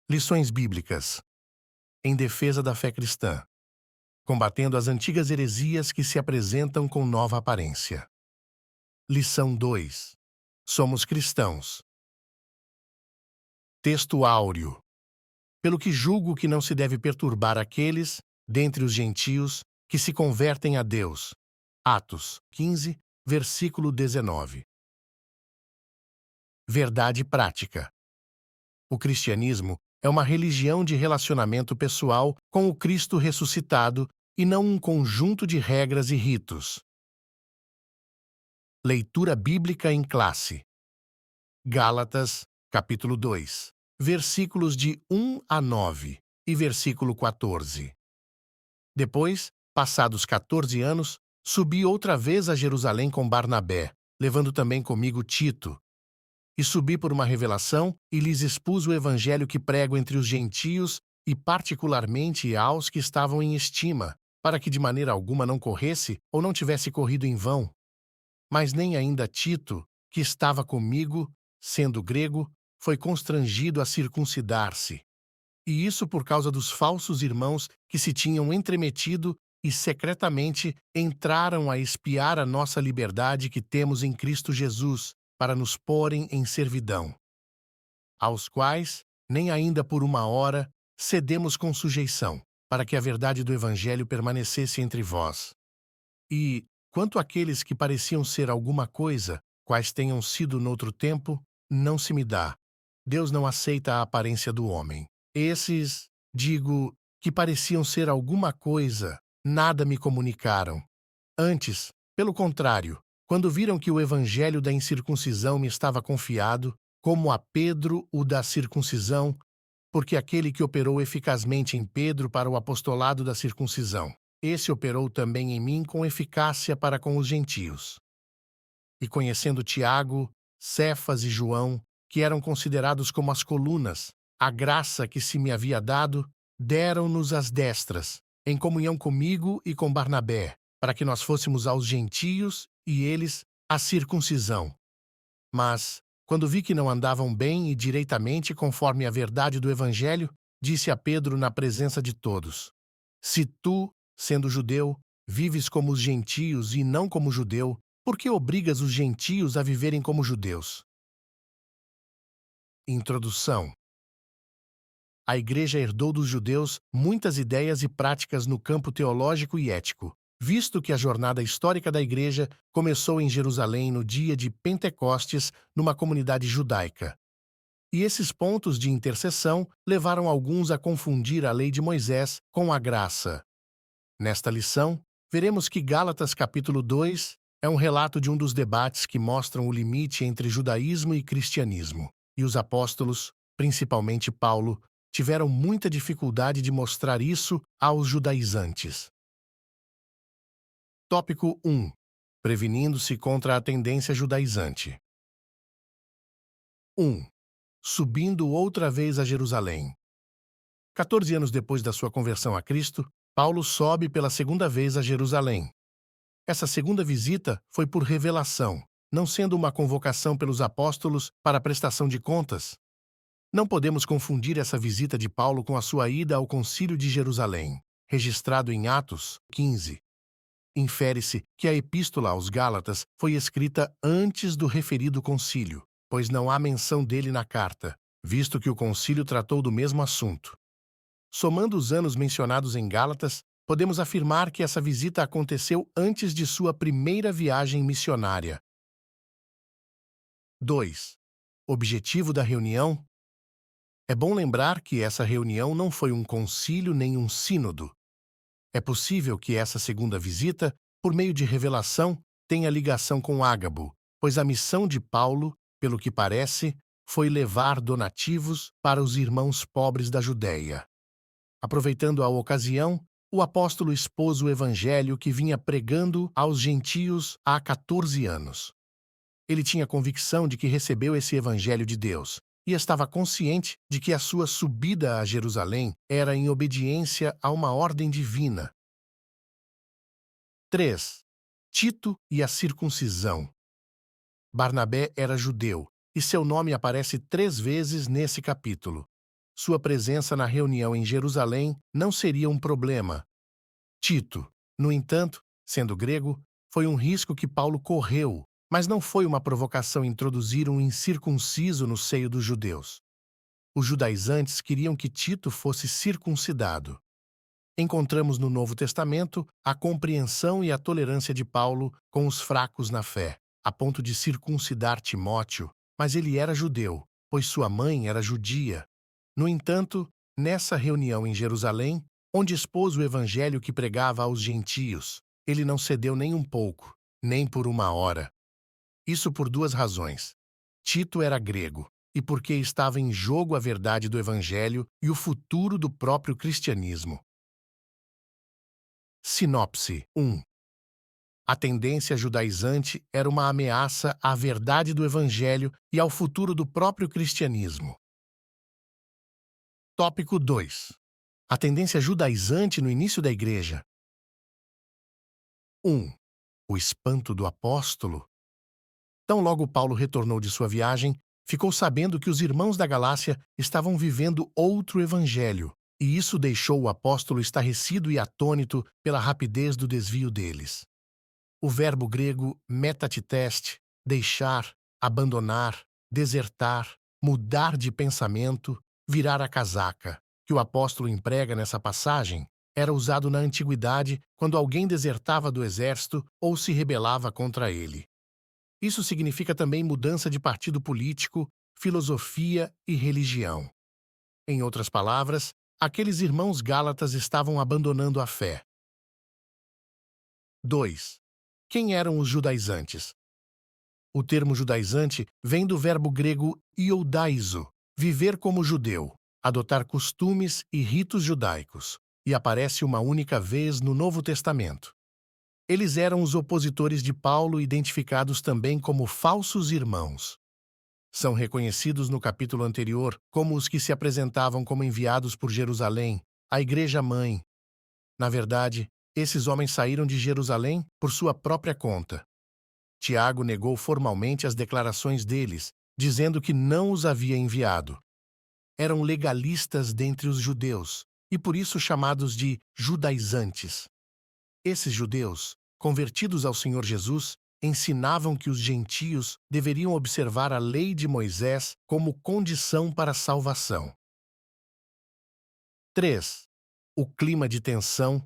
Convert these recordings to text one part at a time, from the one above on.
Lições bíblicas em defesa da fé cristã, combatendo as antigas heresias que se apresentam com nova aparência. Lição 2. Somos cristãos. Texto áureo. Pelo que julgo que não se deve perturbar aqueles, dentre os gentios, que se convertem a Deus. Atos 15, versículo 19. Verdade prática. O cristianismo é uma religião de relacionamento pessoal com o Cristo ressuscitado e não um conjunto de regras e ritos. Leitura bíblica em classe. Gálatas, capítulo 2, versículos de 1 a 9 e versículo 14. Depois, passados 14 anos, subi outra vez a Jerusalém com Barnabé, levando também comigo Tito. E subi por uma revelação e lhes expus o evangelho que prego entre os gentios e particularmente aos que estavam em estima, para que de maneira alguma não corresse ou não tivesse corrido em vão. Mas nem ainda Tito, que estava comigo, sendo grego, foi constrangido a circuncidar-se. E isso por causa dos falsos irmãos que se tinham entremetido e secretamente entraram a espiar a nossa liberdade que temos em Cristo Jesus, para nos porem em servidão. Aos quais, nem ainda por uma hora, cedemos com sujeição, para que a verdade do Evangelho permanecesse entre vós. E, quanto àqueles que pareciam ser alguma coisa, quais tenham sido noutro tempo, não se me dá. Deus não aceita a aparência do homem. Esses, digo, que pareciam ser alguma coisa, nada me comunicaram. Antes, pelo contrário, quando viram que o evangelho da incircuncisão me estava confiado, como a Pedro o da circuncisão, porque aquele que operou eficazmente em Pedro para o apostolado da circuncisão, esse operou também em mim com eficácia para com os gentios. E conhecendo Tiago, Cefas e João, que eram considerados como as colunas, a graça que se me havia dado, deram-nos as destras, em comunhão comigo e com Barnabé, para que nós fôssemos aos gentios e eles à circuncisão. Mas, quando vi que não andavam bem e direitamente conforme a verdade do Evangelho, disse a Pedro na presença de todos: Se tu, sendo judeu, vives como os gentios e não como judeu, por que obrigas os gentios a viverem como judeus? Introdução. A Igreja herdou dos judeus muitas ideias e práticas no campo teológico e ético, visto que a jornada histórica da Igreja começou em Jerusalém no dia de Pentecostes, numa comunidade judaica. E esses pontos de interseção levaram alguns a confundir a lei de Moisés com a graça. Nesta lição, veremos que Gálatas capítulo 2 é um relato de um dos debates que mostram o limite entre judaísmo e cristianismo, e os apóstolos, principalmente Paulo, tiveram muita dificuldade de mostrar isso aos judaizantes. Tópico 1. Prevenindo-se contra a tendência judaizante. 1. Subindo outra vez a Jerusalém. 14 anos depois da sua conversão a Cristo, Paulo sobe pela segunda vez a Jerusalém. Essa segunda visita foi por revelação, não sendo uma convocação pelos apóstolos para a prestação de contas. Não podemos confundir essa visita de Paulo com a sua ida ao Concílio de Jerusalém, registrado em Atos 15. Infere-se que a Epístola aos Gálatas foi escrita antes do referido concílio, pois não há menção dele na carta, visto que o concílio tratou do mesmo assunto. Somando os anos mencionados em Gálatas, podemos afirmar que essa visita aconteceu antes de sua primeira viagem missionária. 2. Objetivo da reunião. É bom lembrar que essa reunião não foi um concílio nem um sínodo. É possível que essa segunda visita, por meio de revelação, tenha ligação com Ágabo, pois a missão de Paulo, pelo que parece, foi levar donativos para os irmãos pobres da Judéia. Aproveitando a ocasião, o apóstolo expôs o evangelho que vinha pregando aos gentios há 14 anos. Ele tinha convicção de que recebeu esse evangelho de Deus e estava consciente de que a sua subida a Jerusalém era em obediência a uma ordem divina. 3. Tito e a circuncisão. Barnabé era judeu, e seu nome aparece 3 vezes nesse capítulo. sua presença na reunião em Jerusalém não seria um problema. Tito, no entanto, sendo grego, foi um risco que Paulo correu, mas não foi uma provocação introduzir um incircunciso no seio dos judeus. Os judaizantes queriam que Tito fosse circuncidado. Encontramos no Novo Testamento a compreensão e a tolerância de Paulo com os fracos na fé, a ponto de circuncidar Timóteo, mas ele era judeu, pois sua mãe era judia. No entanto, nessa reunião em Jerusalém, onde expôs o evangelho que pregava aos gentios, ele não cedeu nem um pouco, nem por uma hora. Isso por duas razões. Tito era grego, e porque estava em jogo a verdade do evangelho e o futuro do próprio cristianismo. Sinopse 1. A tendência judaizante era uma ameaça à verdade do evangelho e ao futuro do próprio cristianismo. Tópico 2. A tendência judaizante no início da igreja. 1. O espanto do apóstolo. Tão logo Paulo retornou de sua viagem, ficou sabendo que os irmãos da Galácia estavam vivendo outro evangelho, e isso deixou o apóstolo estarrecido e atônito pela rapidez do desvio deles. O verbo grego metatiteste, deixar, abandonar, desertar, mudar de pensamento, virar a casaca, que o apóstolo emprega nessa passagem, era usado na antiguidade quando alguém desertava do exército ou se rebelava contra ele. Isso significa também mudança de partido político, filosofia e religião. Em outras palavras, aqueles irmãos gálatas estavam abandonando a fé. 2. Quem eram os judaizantes? O termo judaizante vem do verbo grego iodaizo, viver como judeu, adotar costumes e ritos judaicos, e aparece uma única vez no Novo Testamento. Eles eram os opositores de Paulo, identificados também como falsos irmãos. São reconhecidos no capítulo anterior como os que se apresentavam como enviados por Jerusalém, a igreja-mãe. Na verdade, esses homens saíram de Jerusalém por sua própria conta. Tiago negou formalmente as declarações deles, dizendo que não os havia enviado. Eram legalistas dentre os judeus, e por isso chamados de judaizantes. Esses judeus, convertidos ao Senhor Jesus, ensinavam que os gentios deveriam observar a lei de Moisés como condição para a salvação. 3. O clima de tensão.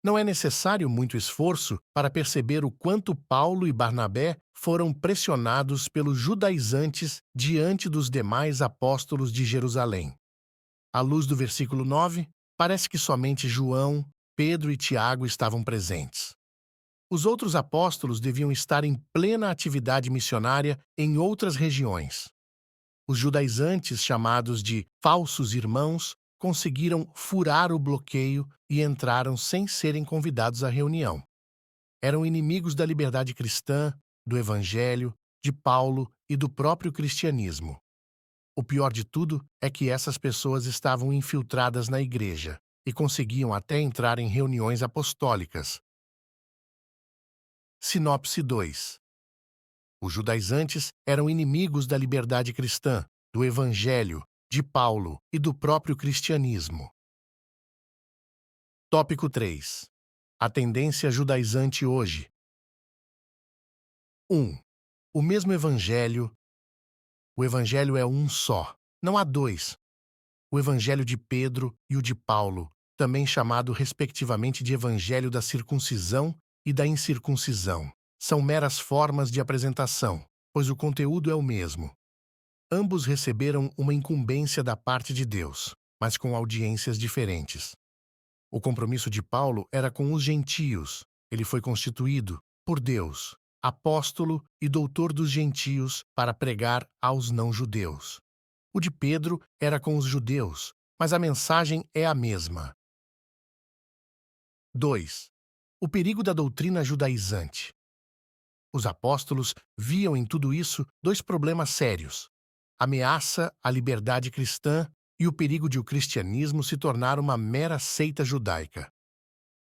Não é necessário muito esforço para perceber o quanto Paulo e Barnabé foram pressionados pelos judaizantes diante dos demais apóstolos de Jerusalém. À luz do versículo 9, parece que somente João, Pedro e Tiago estavam presentes. Os outros apóstolos deviam estar em plena atividade missionária em outras regiões. Os judaizantes, chamados de falsos irmãos, conseguiram furar o bloqueio e entraram sem serem convidados à reunião. Eram inimigos da liberdade cristã, do Evangelho, de Paulo e do próprio cristianismo. O pior de tudo é que essas pessoas estavam infiltradas na igreja e conseguiam até entrar em reuniões apostólicas. Sinopse 2. Os judaizantes eram inimigos da liberdade cristã, do Evangelho, de Paulo e do próprio cristianismo. Tópico 3. A tendência judaizante hoje. 1. O mesmo Evangelho. O Evangelho é um só, não há dois. O Evangelho de Pedro e o de Paulo, também chamado respectivamente de Evangelho da circuncisão e da incircuncisão, são meras formas de apresentação, pois o conteúdo é o mesmo. Ambos receberam uma incumbência da parte de Deus, mas com audiências diferentes. O compromisso de Paulo era com os gentios. Ele foi constituído, por Deus, apóstolo e doutor dos gentios para pregar aos não-judeus. O de Pedro era com os judeus, mas a mensagem é a mesma. 2. O perigo da doutrina judaizante. Os apóstolos viam em tudo isso dois problemas sérios: ameaça à liberdade cristã e o perigo de o cristianismo se tornar uma mera seita judaica.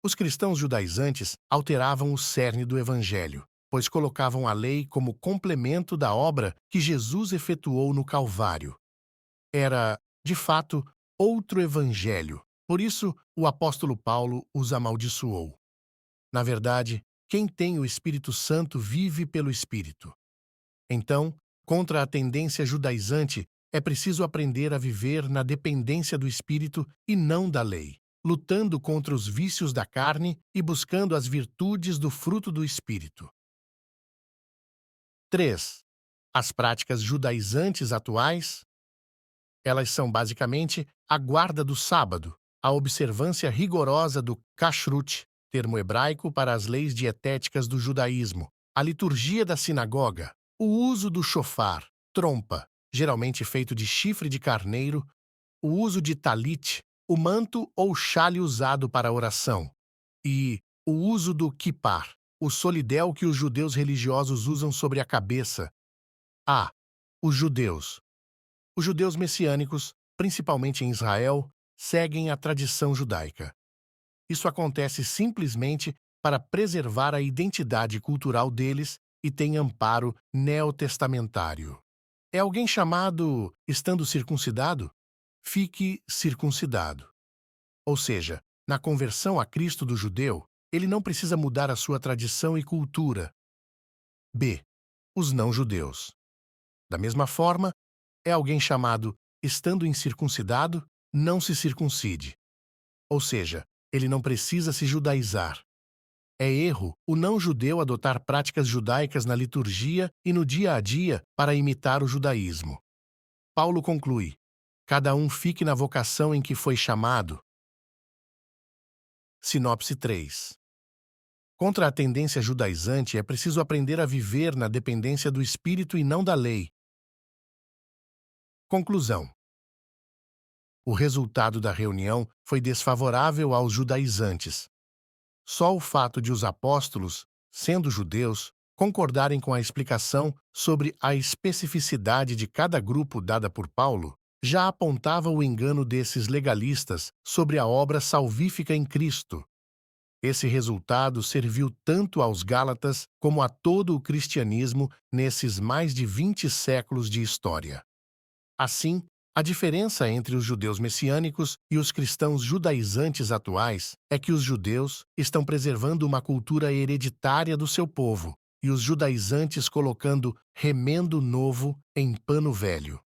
Os cristãos judaizantes alteravam o cerne do evangelho, pois colocavam a lei como complemento da obra que Jesus efetuou no Calvário. Era, de fato, outro evangelho. Por isso, o apóstolo Paulo os amaldiçoou. Na verdade, quem tem o Espírito Santo vive pelo Espírito. Então, contra a tendência judaizante, é preciso aprender a viver na dependência do Espírito e não da lei, lutando contra os vícios da carne e buscando as virtudes do fruto do Espírito. 3. As práticas judaizantes atuais. Elas são basicamente a guarda do sábado, a observância rigorosa do kashrut, termo hebraico para as leis dietéticas do judaísmo, a liturgia da sinagoga, o uso do shofar, trompa, geralmente feito de chifre de carneiro, o uso de talit, o manto ou chale usado para a oração, e o uso do kippar, o solidel que os judeus religiosos usam sobre a cabeça. A. Os judeus. Os judeus messiânicos, principalmente em Israel, seguem a tradição judaica. Isso acontece simplesmente para preservar a identidade cultural deles e tem amparo neotestamentário. É alguém chamado estando circuncidado? Fique circuncidado. Ou seja, na conversão a Cristo do judeu, ele não precisa mudar a sua tradição e cultura. B. Os não-judeus. Da mesma forma, é alguém chamado estando incircuncidado, não se circuncide. Ou seja, ele não precisa se judaizar. É erro o não-judeu adotar práticas judaicas na liturgia e no dia a dia para imitar o judaísmo. Paulo conclui: cada um fique na vocação em que foi chamado. Sinopse 3. Contra a tendência judaizante é preciso aprender a viver na dependência do Espírito e não da lei. Conclusão. O resultado da reunião foi desfavorável aos judaizantes. Só o fato de os apóstolos, sendo judeus, concordarem com a explicação sobre a especificidade de cada grupo dada por Paulo, já apontava o engano desses legalistas sobre a obra salvífica em Cristo. Esse resultado serviu tanto aos Gálatas como a todo o cristianismo nesses mais de 20 séculos de história. Assim, a diferença entre os judeus messiânicos e os cristãos judaizantes atuais é que os judeus estão preservando uma cultura hereditária do seu povo e os judaizantes colocando remendo novo em pano velho.